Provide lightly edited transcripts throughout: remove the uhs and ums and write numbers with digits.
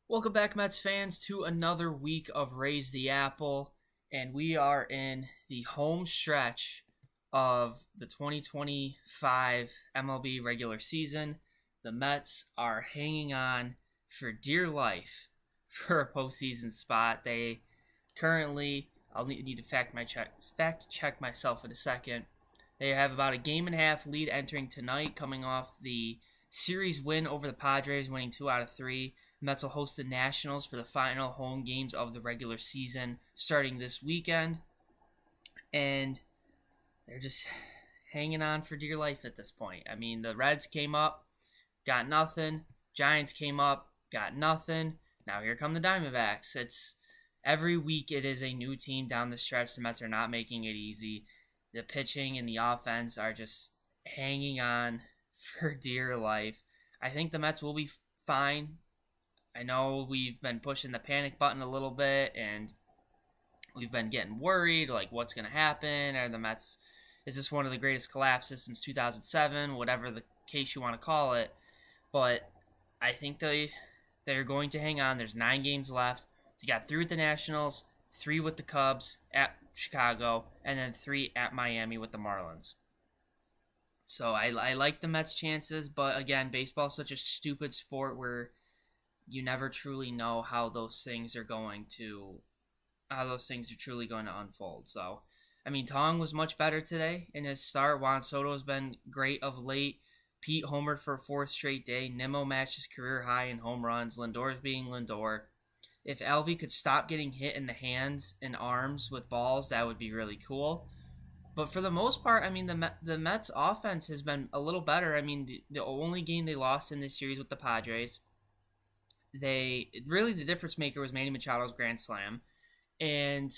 Welcome back, Mets fans, to another week of Raise the Apple, and we are in the home stretch of the 2025 MLB regular season. The Mets are hanging on for dear life for a postseason spot. They currently, I'll need to fact check myself in a second. They have about a game and a half lead entering tonight, coming off the series win over the Padres, winning 2 out of 3. The Mets will host the Nationals for the final home games of the regular season starting this weekend. And they're just hanging on for dear life at this point. I mean, the Reds came up, got nothing. Giants came up, got nothing. Now here come the Diamondbacks. It's every week it is a new team down the stretch. The Mets are not making it easy. The pitching and the offense are just hanging on for dear life. I think the Mets will be fine. I know we've been pushing the panic button a little bit, and we've been getting worried, like what's going to happen. Are the Mets, is this one of the greatest collapses since 2007? Whatever the case you want to call it. But I think they're going to hang on. There's 9 games left. They got 3 with the Nationals, 3 with the Cubs at Chicago, and then 3 at Miami with the Marlins. So I like the Mets' chances, but again, baseball is such a stupid sport where you never truly know how those things are truly going to unfold. So, I mean, Tong was much better today in his start. Juan Soto has been great of late. Pete homered for a 4th straight day. Nimmo matched his career high in home runs. Lindor's being Lindor. If Alvey could stop getting hit in the hands and arms with balls, that would be really cool. But for the most part, I mean, the Mets' offense has been a little better. I mean, the only game they lost in this series with the Padres, the difference maker was Manny Machado's grand slam, and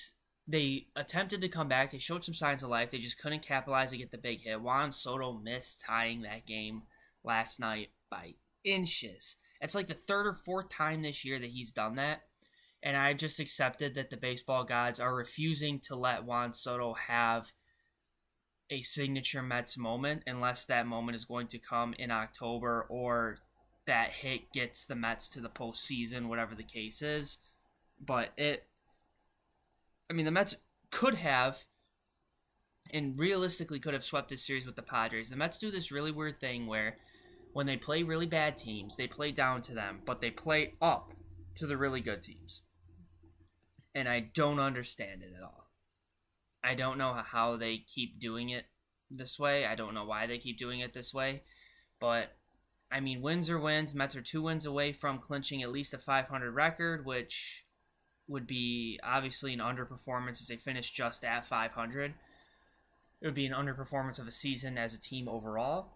they attempted to come back. They showed some signs of life. They just couldn't capitalize to get the big hit. Juan Soto missed tying that game last night by inches. It's like the 3rd or 4th time this year that he's done that, and I've just accepted that the baseball gods are refusing to let Juan Soto have a signature Mets moment unless that moment is going to come in October or that hit gets the Mets to the postseason, whatever the case is. But the Mets could have and realistically could have swept this series with the Padres. The Mets do this really weird thing where when they play really bad teams, they play down to them, but they play up to the really good teams. And I don't understand it at all. I don't know how they keep doing it this way. I don't know why they keep doing it this way. But, I mean, wins are wins. Mets are 2 wins away from clinching at least a 500 record, which would be obviously an underperformance if they finish just at 500. It would be an underperformance of a season as a team overall.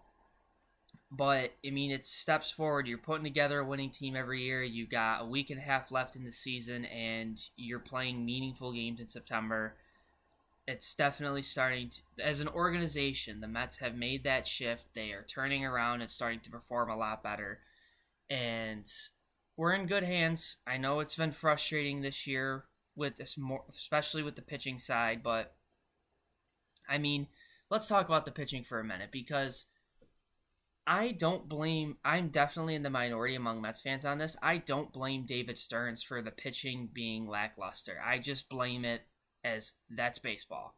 But, I mean, it's steps forward. You're putting together a winning team every year. You got a week and a half left in the season, and you're playing meaningful games in September. It's definitely starting to, as an organization, the Mets have made that shift. They are turning around and starting to perform a lot better. And we're in good hands. I know it's been frustrating this year with this, especially with the pitching side, but I mean, let's talk about the pitching for a minute because I'm definitely in the minority among Mets fans on this. I don't blame David Stearns for the pitching being lackluster. I just blame it as that's baseball.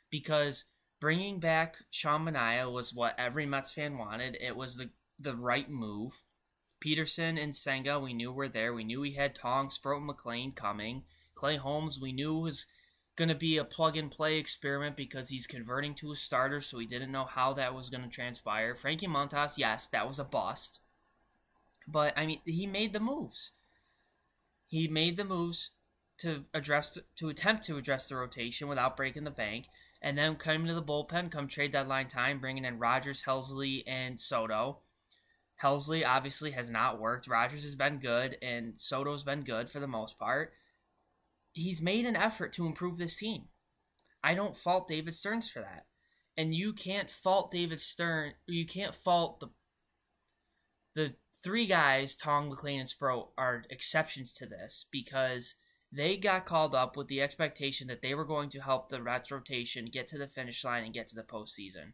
Because bringing back Sean Manaea was what every Mets fan wanted. It was the right move. Peterson and Senga, we knew were there. We knew we had Tong, Sproat, and McLean coming. Clay Holmes, we knew was going to be a plug-and-play experiment because he's converting to a starter, so we didn't know how that was going to transpire. Frankie Montas, yes, that was a bust. But, I mean, he made the moves. He made the moves to attempt to address the rotation without breaking the bank, and then coming to the bullpen come trade deadline time, bringing in Rogers, Helsley, and Soto. Helsley obviously has not worked. Rogers has been good, and Soto's been good for the most part. He's made an effort to improve this team. I don't fault David Stearns for that. And you can't fault David Stearns. You can't fault the 3 guys, Tong, McLean, and Sproat, are exceptions to this because they got called up with the expectation that they were going to help the Reds rotation get to the finish line and get to the postseason.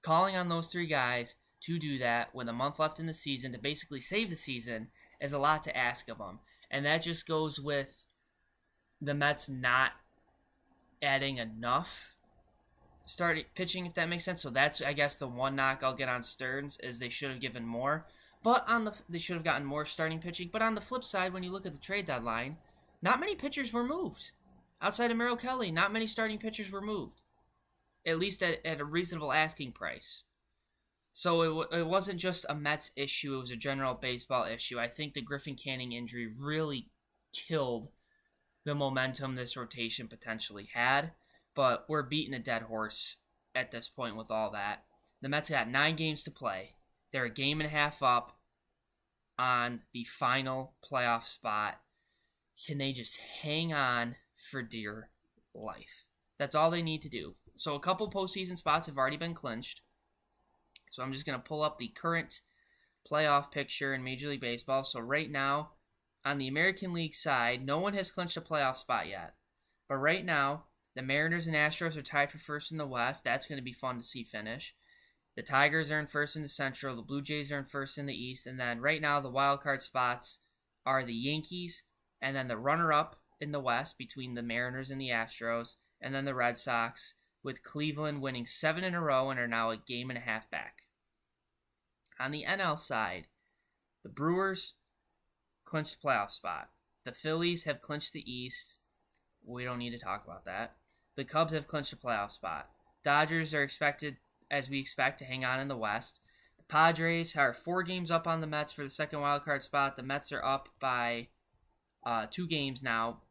Calling on those 3 guys to do that with a month left in the season to basically save the season is a lot to ask of them. And that just goes with the Mets not adding enough starting pitching, if that makes sense. So that's, I guess, the one knock I'll get on Stearns is they should have given more. But they should have gotten more starting pitching. But on the flip side, when you look at the trade deadline, not many pitchers were moved. Outside of Merrill Kelly, not many starting pitchers were moved, at least at a reasonable asking price. So it wasn't just a Mets issue, it was a general baseball issue. I think the Griffin Canning injury really killed the momentum this rotation potentially had, but we're beating a dead horse at this point with all that. The Mets got 9 games to play. They're a game and a half up on the final playoff spot. Can they just hang on for dear life? That's all they need to do. So a couple postseason spots have already been clinched. So I'm just going to pull up the current playoff picture in Major League Baseball. So right now, on the American League side, no one has clinched a playoff spot yet. But right now, the Mariners and Astros are tied for first in the West. That's going to be fun to see finish. The Tigers are in first in the Central. The Blue Jays are in first in the East. And then right now, the wild card spots are the Yankees and then the runner-up in the West between the Mariners and the Astros, and then the Red Sox, with Cleveland winning 7 in a row and are now a game and a half back. On the NL side, the Brewers clinched the playoff spot. The Phillies have clinched the East. We don't need to talk about that. The Cubs have clinched a playoff spot. Dodgers are expected, as we expect, to hang on in the West. The Padres are 4 games up on the Mets for the second wildcard spot. The Mets are up by 2 games now,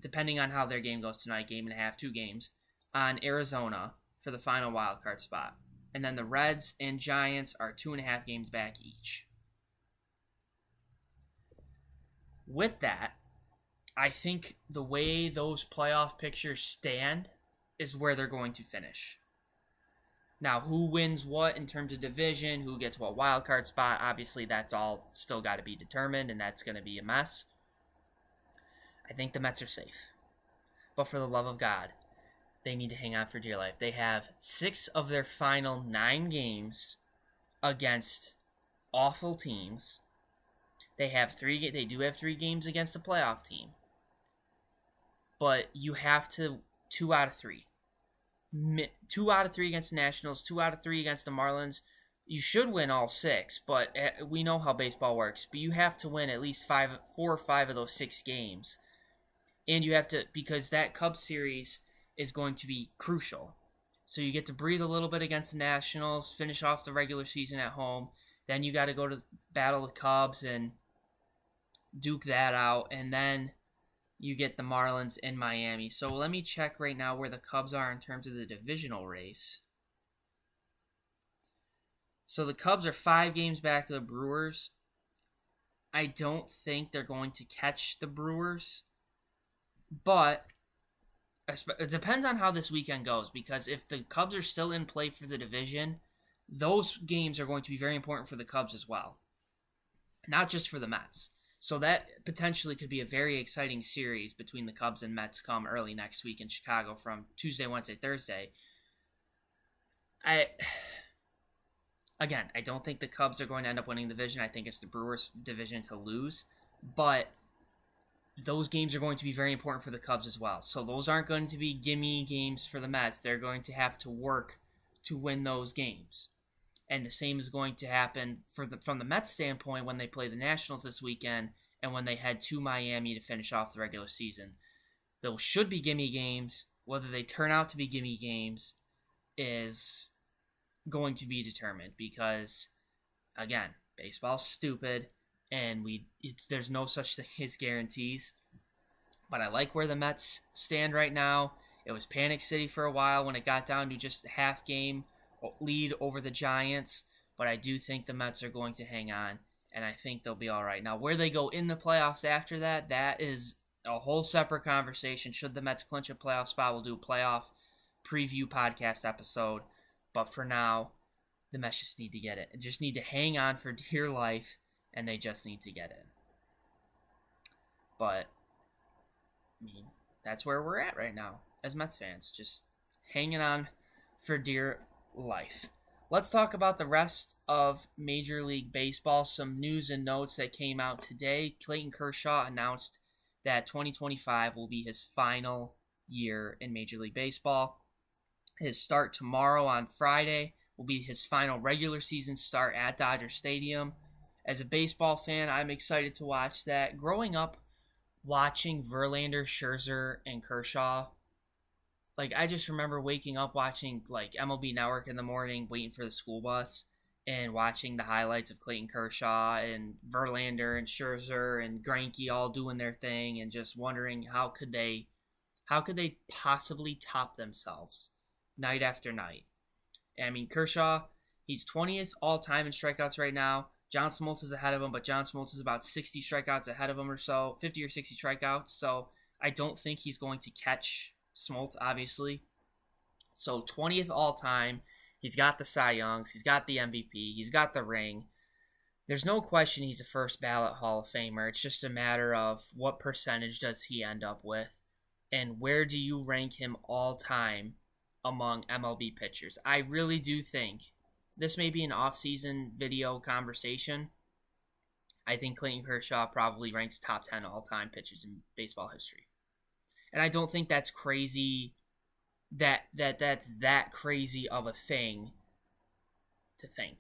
depending on how their game goes tonight, game and a half, 2 games, on Arizona for the final wildcard spot. And then the Reds and Giants are 2.5 games back each. With that, I think the way those playoff pictures stand is where they're going to finish. Now, who wins what in terms of division, who gets what wild card spot, obviously that's all still got to be determined, and that's going to be a mess. I think the Mets are safe. But for the love of God, they need to hang on for dear life. They have 6 of their final 9 games against awful teams. They do have 3 games against a playoff team. But you have to 2 out of 3. 2 out of 3 against the Nationals, 2 out of 3 against the Marlins. You should win all 6, but we know how baseball works. But you have to win at least 4 or 5 of those 6 games. And you have to, because that Cubs series is going to be crucial. So you get to breathe a little bit against the Nationals, finish off the regular season at home. Then you got to go to battle the Cubs and duke that out. And then you get the Marlins in Miami. So let me check right now where the Cubs are in terms of the divisional race. So the Cubs are 5 games back to the Brewers. I don't think they're going to catch the Brewers. But it depends on how this weekend goes, because if the Cubs are still in play for the division, those games are going to be very important for the Cubs as well, not just for the Mets. So that potentially could be a very exciting series between the Cubs and Mets come early next week in Chicago from Tuesday, Wednesday, Thursday. I don't think the Cubs are going to end up winning the division. I think it's the Brewers' division to lose, but those games are going to be very important for the Cubs as well. So those aren't going to be gimme games for the Mets. They're going to have to work to win those games. And the same is going to happen from the Mets standpoint when they play the Nationals this weekend and when they head to Miami to finish off the regular season. Those should be gimme games. Whether they turn out to be gimme games is going to be determined because, again, baseball's stupid. And there's no such thing as guarantees. But I like where the Mets stand right now. It was Panic City for a while when it got down to just a half game lead over the Giants. But I do think the Mets are going to hang on. And I think they'll be all right. Now, where they go in the playoffs after that, that is a whole separate conversation. Should the Mets clinch a playoff spot, we'll do a playoff preview podcast episode. But for now, the Mets just need to get it. Just need to hang on for dear life. And they just need to get in. But, I mean, that's where we're at right now as Mets fans. Just hanging on for dear life. Let's talk about the rest of Major League Baseball. Some news and notes that came out today. Clayton Kershaw announced that 2025 will be his final year in Major League Baseball. His start tomorrow on Friday will be his final regular season start at Dodger Stadium. As a baseball fan, I'm excited to watch that. Growing up watching Verlander, Scherzer, and Kershaw, like I just remember waking up watching like MLB Network in the morning, waiting for the school bus, and watching the highlights of Clayton Kershaw and Verlander and Scherzer and Greinke all doing their thing, and just wondering how could they possibly top themselves night after night. I mean, Kershaw, he's 20th all time in strikeouts right now. John Smoltz is ahead of him, but John Smoltz is about 60 strikeouts ahead of him or so, 50 or 60 strikeouts. So I don't think he's going to catch Smoltz, obviously. So 20th all time. He's got the Cy Youngs. He's got the MVP. He's got the ring. There's no question he's a first ballot Hall of Famer. It's just a matter of what percentage does he end up with, and where do you rank him all time among MLB pitchers. I really do think this may be an off-season video conversation. I think Clayton Kershaw probably ranks top 10 all-time pitchers in baseball history. And I don't think that's crazy, that's that crazy of a thing to think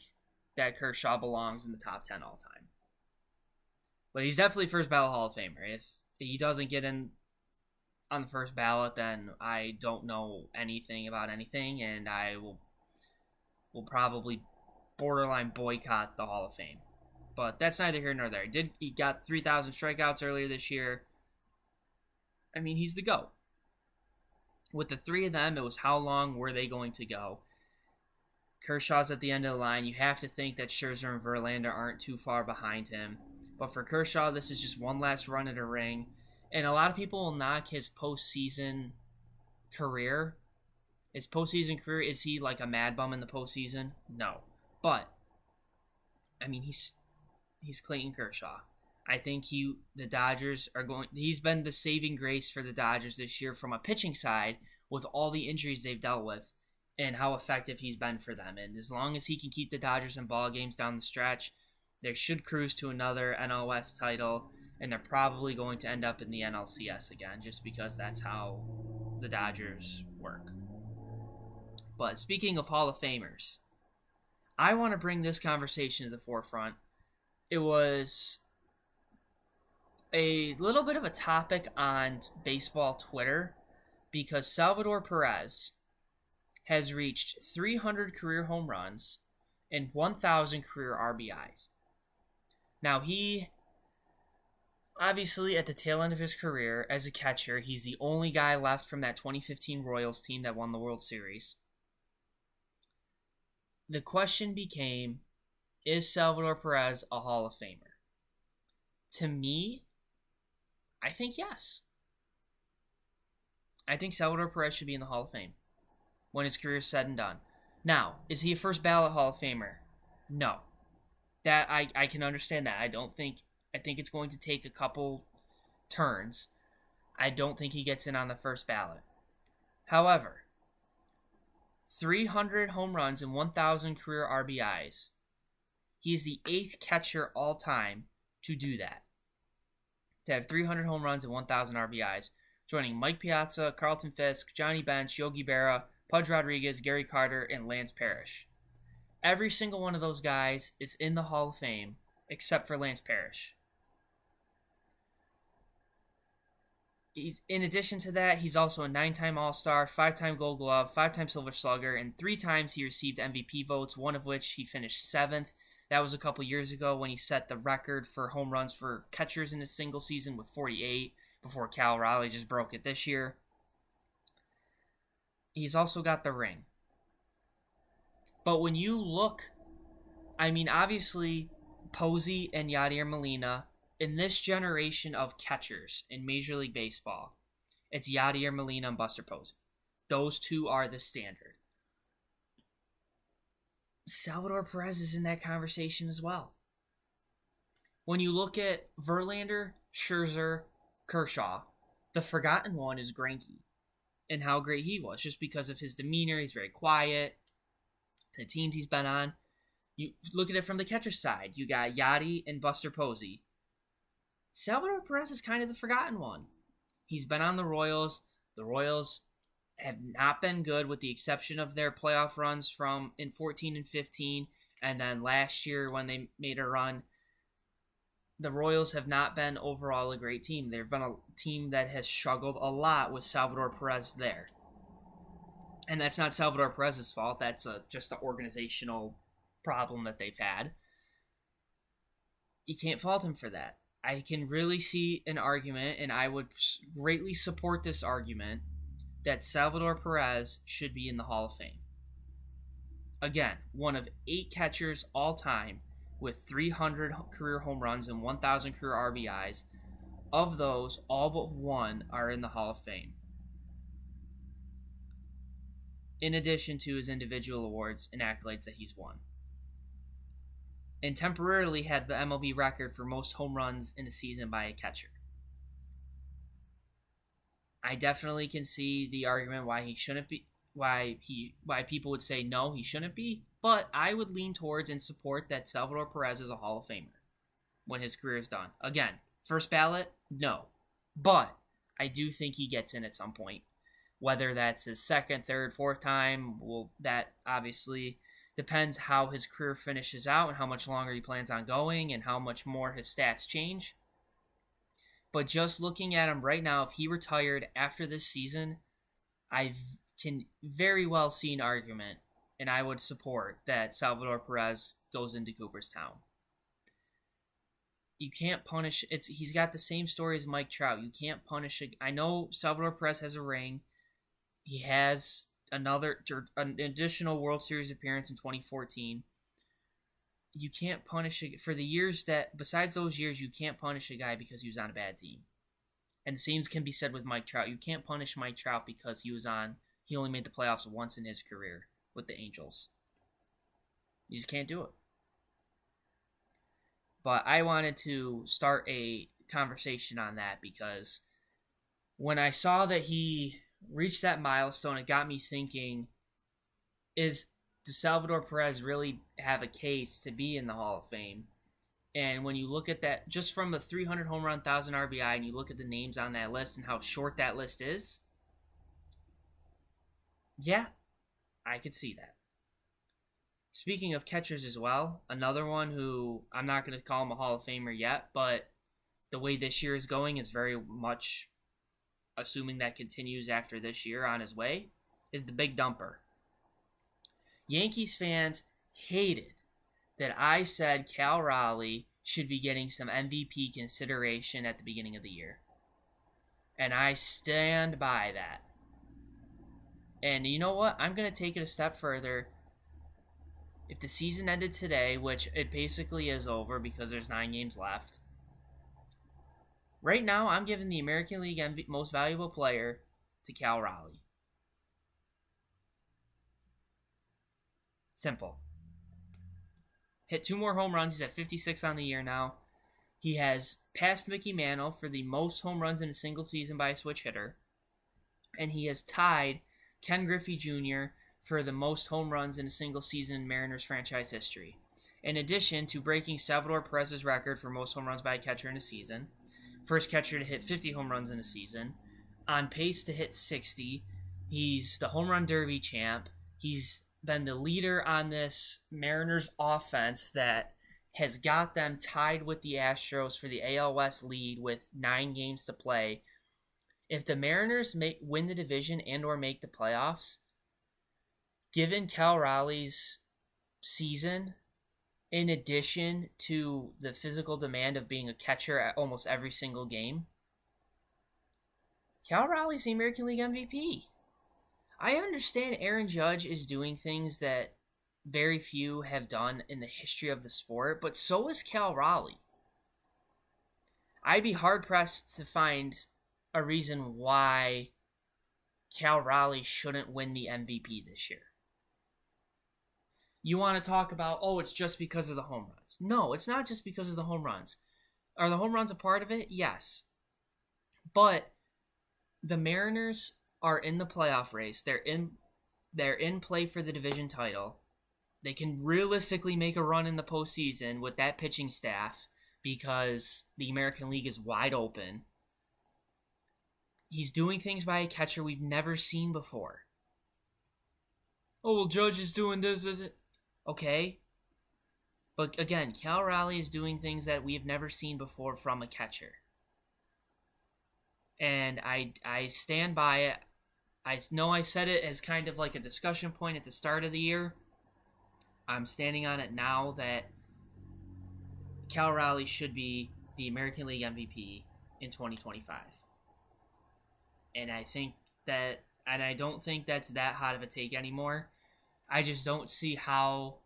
that Kershaw belongs in the top 10 all-time. But he's definitely first ballot Hall of Famer. If he doesn't get in on the first ballot, then I don't know anything about anything, and I will probably borderline boycott the Hall of Fame. But that's neither here nor there. He got 3,000 strikeouts earlier this year. I mean, he's the GOAT. With the three of them, it was how long were they going to go? Kershaw's at the end of the line. You have to think that Scherzer and Verlander aren't too far behind him. But for Kershaw, this is just one last run at a ring. And a lot of people will knock his postseason career. His postseason career, is he like a mad bum in the postseason? No. But, I mean, he's Clayton Kershaw. I think the Dodgers are going. He's been the saving grace for the Dodgers this year from a pitching side with all the injuries they've dealt with and how effective he's been for them. And as long as he can keep the Dodgers in ball games down the stretch, they should cruise to another NL West title. And they're probably going to end up in the NLCS again, just because that's how the Dodgers work. But speaking of Hall of Famers, I want to bring this conversation to the forefront. It was a little bit of a topic on baseball Twitter because Salvador Perez has reached 300 career home runs and 1,000 career RBIs. Now, he obviously, at the tail end of his career as a catcher, he's the only guy left from that 2015 Royals team that won the World Series. The question became, is Salvador Perez a Hall of Famer? To me, I think yes. I think Salvador Perez should be in the Hall of Fame when his career is said and done. Now, is he a first ballot Hall of Famer? No. That I can understand that. I think it's going to take a couple turns. I don't think he gets in on the first ballot. However, 300 home runs and 1,000 career RBIs. He's the 8th catcher all time to do that. To have 300 home runs and 1,000 RBIs, joining Mike Piazza, Carlton Fisk, Johnny Bench, Yogi Berra, Pudge Rodriguez, Gary Carter, and Lance Parrish. Every single one of those guys is in the Hall of Fame except for Lance Parrish. In addition to that, he's also a 9-time All-Star, 5-time Gold Glove, 5-time Silver Slugger, and 3 times he received MVP votes, one of which he finished 7th. That was a couple years ago when he set the record for home runs for catchers in a single season with 48, before Cal Raleigh just broke it this year. He's also got the ring. But when you look, I mean, obviously, Posey and Yadier Molina, in this generation of catchers in Major League Baseball, it's Yadier Molina and Buster Posey. Those two are the standard. Salvador Perez is in that conversation as well. When you look at Verlander, Scherzer, Kershaw, the forgotten one is Greinke and how great he was just because of his demeanor. He's very quiet. the teams he's been on. You look at it from the catcher side. You got Yachty and Buster Posey. Salvador Perez is kind of the forgotten one. He's been on the Royals. The Royals have not been good with the exception of their playoff runs from in 14 and 15. And then last year when they made a run, the Royals have not been overall a great team. They've been a team that has struggled a lot with Salvador Perez there. And that's not Salvador Perez's fault. That's just an organizational problem that they've had. You can't fault him for that. I can really see an argument, and I would greatly support this argument, that Salvador Perez should be in the Hall of Fame. Again, one of 8 catchers all time with 300 career home runs and 1,000 career RBIs. Of those, all but 1 are in the Hall of Fame. In addition to his individual awards and accolades that he's won. And temporarily had the MLB record for most home runs in a season by a catcher. I definitely can see the argument why he shouldn't be, why people would say no, he shouldn't be, but I would lean towards and support that Salvador Perez is a Hall of Famer when his career is done. Again, first ballot, no, but I do think he gets in at some point. Whether that's his second, third, fourth time, well, that obviously depends how his career finishes out and how much longer he plans on going and how much more his stats change. But just looking at him right now, if he retired after this season, I can very well see an argument, and I would support that Salvador Perez goes into Cooperstown. You can't punish. He's got the same story as Mike Trout. You can't punish. I know Salvador Perez has a ring. He has an additional World Series appearance in 2014. You can't punish for the years that, besides those years, you can't punish a guy because he was on a bad team. And the same can be said with Mike Trout. You can't punish Mike Trout because he only made the playoffs once in his career with the Angels. You just can't do it. But I wanted to start a conversation on that because when I saw that he reached that milestone, it got me thinking, does Salvador Perez really have a case to be in the Hall of Fame? And when you look at that, just from the 300 home run, 1,000 RBI, and you look at the names on that list and how short that list is, yeah, I could see that. Speaking of catchers as well, another one who I'm not going to call him a Hall of Famer yet, but the way this year is going is very much, assuming that continues after this year on his way, is the Big Dumper. Yankees fans hated that I said Cal Raleigh should be getting some MVP consideration at the beginning of the year. And I stand by that. And you know what? I'm going to take it a step further. If the season ended today, which it basically is over because there's 9 games left, right now I'm giving the American League Most Valuable Player to Cal Raleigh. Simple. Hit 2 more home runs. He's at 56 on the year now. He has passed Mickey Mantle for the most home runs in a single season by a switch hitter. And he has tied Ken Griffey Jr. for the most home runs in a single season in Mariners franchise history. In addition to breaking Salvador Perez's record for most home runs by a catcher in a season, first catcher to hit 50 home runs in a season, on pace to hit 60. He's the home run derby champ. He's been the leader on this Mariners offense that has got them tied with the Astros for the AL West lead with 9 games to play. If the Mariners win the division and or make the playoffs, given Cal Raleigh's season, in addition to the physical demand of being a catcher at almost every single game, Cal Raleigh's the American League MVP. I understand Aaron Judge is doing things that very few have done in the history of the sport, but so is Cal Raleigh. I'd be hard-pressed to find a reason why Cal Raleigh shouldn't win the MVP this year. You want to talk about, it's just because of the home runs. No, it's not just because of the home runs. Are the home runs a part of it? Yes. But the Mariners are in the playoff race. They're in play for the division title. They can realistically make a run in the postseason with that pitching staff because the American League is wide open. He's doing things by a catcher we've never seen before. Oh, well, Judge is doing this with it. Okay. But again, Cal Raleigh is doing things that we have never seen before from a catcher. And I stand by it. I know I said it as kind of like a discussion point at the start of the year. I'm standing on it now that Cal Raleigh should be the American League MVP in 2025. And I don't think that's that hot of a take anymore. I just don't see how,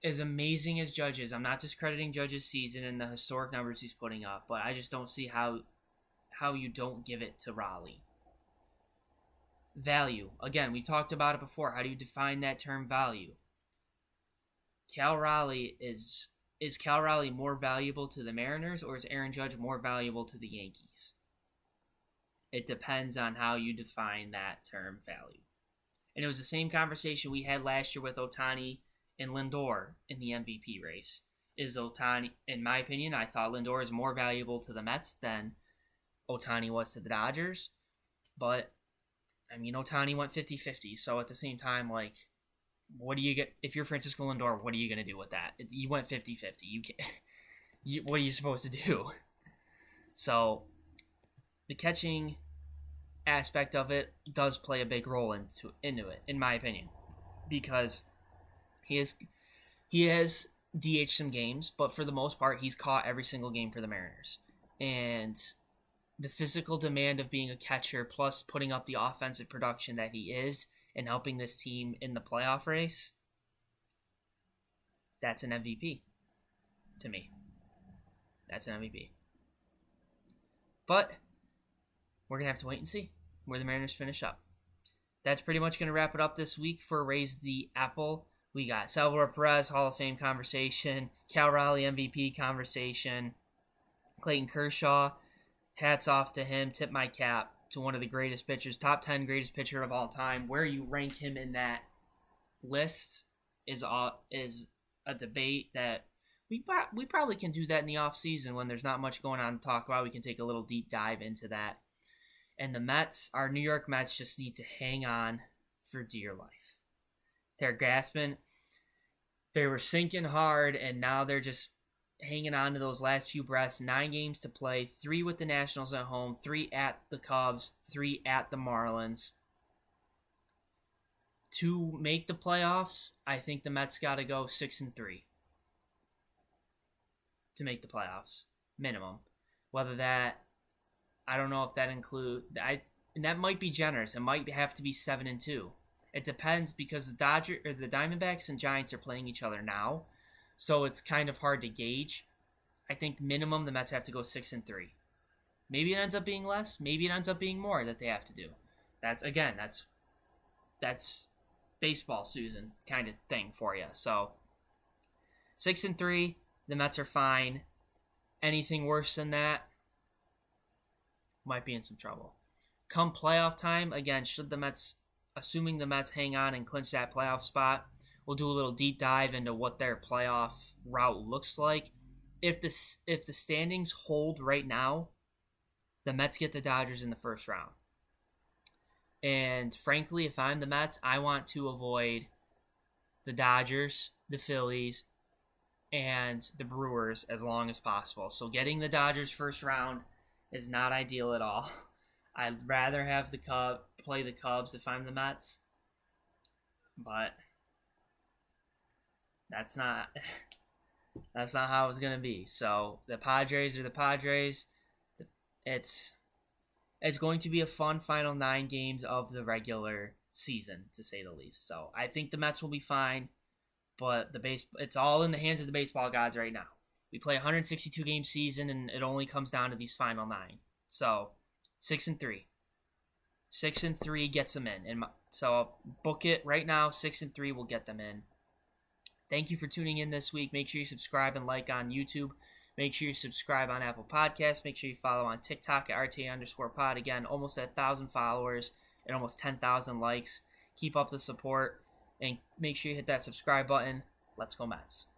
as amazing as Judge is, I'm not discrediting Judge's season and the historic numbers he's putting up, but I just don't see how you don't give it to Raleigh. Value. Again, we talked about it before. How do you define that term value? Cal Raleigh is Cal Raleigh more valuable to the Mariners, or is Aaron Judge more valuable to the Yankees? It depends on how you define that term value. And it was the same conversation we had last year with Ohtani and Lindor in the MVP race. Is Ohtani, in my opinion, I thought Lindor is more valuable to the Mets than Ohtani was to the Dodgers. But, I mean, Ohtani went 50-50. So at the same time, like, what do you get? If you're Francisco Lindor, what are you going to do with that? You went 50-50. You can't, what are you supposed to do? So the catching aspect of it does play a big role into it, in my opinion, because he has DH'd some games, but for the most part, he's caught every single game for the Mariners. And the physical demand of being a catcher, plus putting up the offensive production that he is and helping this team in the playoff race, that's an MVP to me. That's an MVP. But we're going to have to wait and see where the Mariners finish up. That's pretty much going to wrap it up this week for Raise the Apple. We got Salvador Perez, Hall of Fame conversation, Cal Raleigh MVP conversation, Clayton Kershaw, hats off to him, tip my cap to one of the greatest pitchers, top 10 greatest pitcher of all time. Where you rank him in that list is a debate that we probably can do that in the offseason when there's not much going on to talk about. We can take a little deep dive into that. And the Mets, our New York Mets, just need to hang on for dear life. They're gasping. They were sinking hard, and now they're just hanging on to those last few breaths. 9 games to play, 3 with the Nationals at home, 3 at the Cubs, 3 at the Marlins. To make the playoffs, I think the Mets got to go 6-3 to make the playoffs, minimum. Whether that, I don't know if that and that might be generous. It might have to be 7-2. It depends because the Diamondbacks and Giants are playing each other now, so it's kind of hard to gauge. I think minimum the Mets have to go 6-3. Maybe it ends up being less. Maybe it ends up being more that they have to do. That's baseball Susan kind of thing for you. So 6-3, the Mets are fine. Anything worse than that might be in some trouble. Come playoff time, again, assuming the Mets hang on and clinch that playoff spot, we'll do a little deep dive into what their playoff route looks like. If the standings hold right now, the Mets get the Dodgers in the first round. And frankly, if I'm the Mets, I want to avoid the Dodgers, the Phillies, and the Brewers as long as possible. So getting the Dodgers first round is not ideal at all. I'd rather have play the Cubs if I'm the Mets. But that's not how it's going to be. So the Padres are the Padres. It's going to be a fun final 9 games of the regular season, to say the least. So I think the Mets will be fine, but it's all in the hands of the baseball gods right now. We play a 162-game season, and it only comes down to these final 9. So 6-3. 6-3 gets them in. And so book it right now. 6-3 will get them in. Thank you for tuning in this week. Make sure you subscribe and like on YouTube. Make sure you subscribe on Apple Podcasts. Make sure you follow on TikTok at RTA_pod. Again, almost at 1,000 followers and almost 10,000 likes. Keep up the support. and make sure you hit that subscribe button. Let's go Mets.